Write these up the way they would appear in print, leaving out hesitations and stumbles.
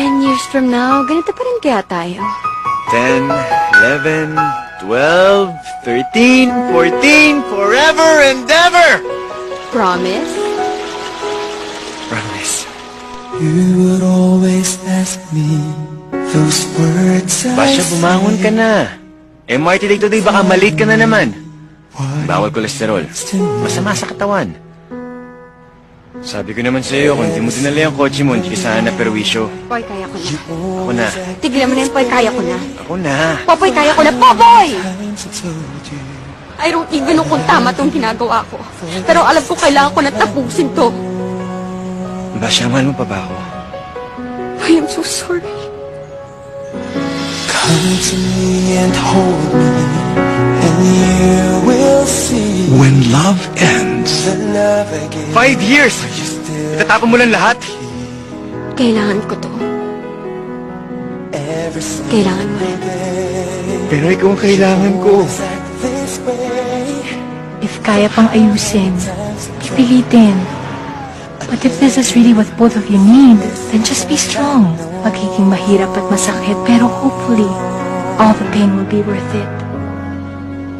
10 years from now, ganito pa rin kaya tayo. 10, 11, 12, 13, 14, forever and ever! Promise? Promise. You would always ask me those words I Basha, bumangon ka na. MRT day today, baka malate ka na naman. Bawal kolesterol. Masama sa katawan. Sabi ko naman sa'yo, kung hindi mo dinala yung kotse mo, hindi ka sana perwisyo. Poy, kaya ko na. Ako na. Tigilan mo na yun, Poy, kaya ko na. Ako na. Popoy, kaya ko na. Popoy! times I told you. I don't even know kung tama tong ginagawa ko. Pero alam ko kailangan ko na tapusin to. Basha, mahal mo pa ba ako? I am so sorry. Come to me and hold me, and you will see When love ends, the love I gave 5 years! Itatapon mo lang lahat? Kailangan ko to. every single Kailangan mo rin. day. Pero ikaw ang kailangan ko. Like this way, If kaya pang ayusin, pipilitin. But if this is really what both of you need, then just be strong. Magiging mahirap at masakit, pero hopefully, all the pain will be worth it.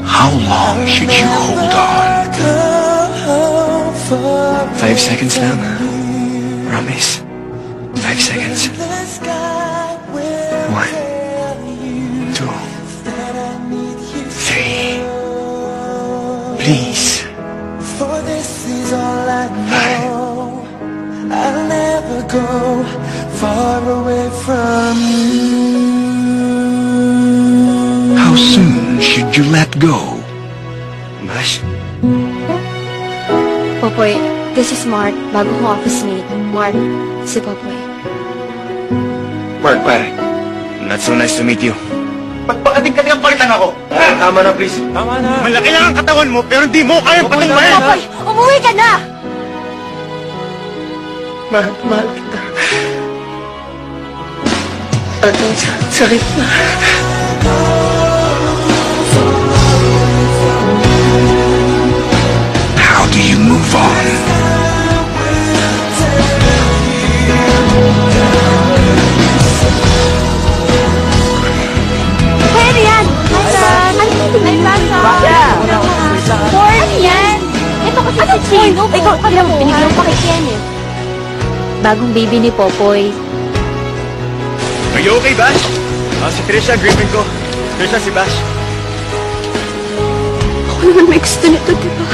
how long should you hold on? come home for 5 seconds lang. Promise. 5 seconds. the sky will 1, 2, that I need you. 3. Please. For this is all I know. I'll never go far away from you. How soon should you let go? Bash, Popoy, this is Mark, bago kong office mate. Mark, si Popoy. Mark, pare. Not so nice to meet you. Pagpakating-kating ang pakitan ako. Tama na, please. Tama na. Malaki lang ang katawan mo, pero hindi mo kayang patingbahin. Popoy, umuwi ka na! Mahal kita. At ang sakit na. How do you move on? Pwede yan! Hassan! Ay, Basa! Corn yan! Ito kasi si Chino. Ikaw, alam mo, binigyan pa kay Ken eh. Bagong baby ni Popoy. Are you okay, Bash? Si Trisha, grieving ko. Trisha, si Bash. Ako naman may gusto nito, di ba?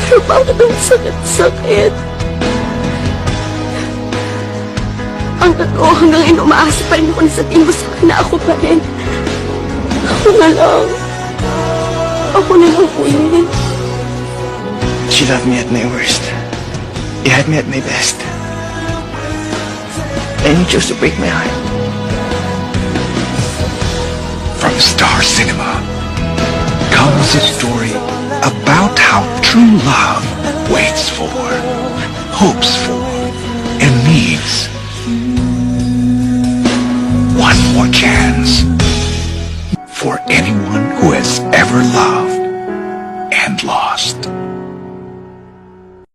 Pero bakit ang sakit-sakit? Hanggang umaasa pa rin ako na sabihin mo sa akin na ako pa rin. Ako na lang. Ako na lang ulit. She loved me at my worst. You had me at my best. And you chose to break my heart. From Star Cinema comes a story about how true love waits for, hopes for, and needs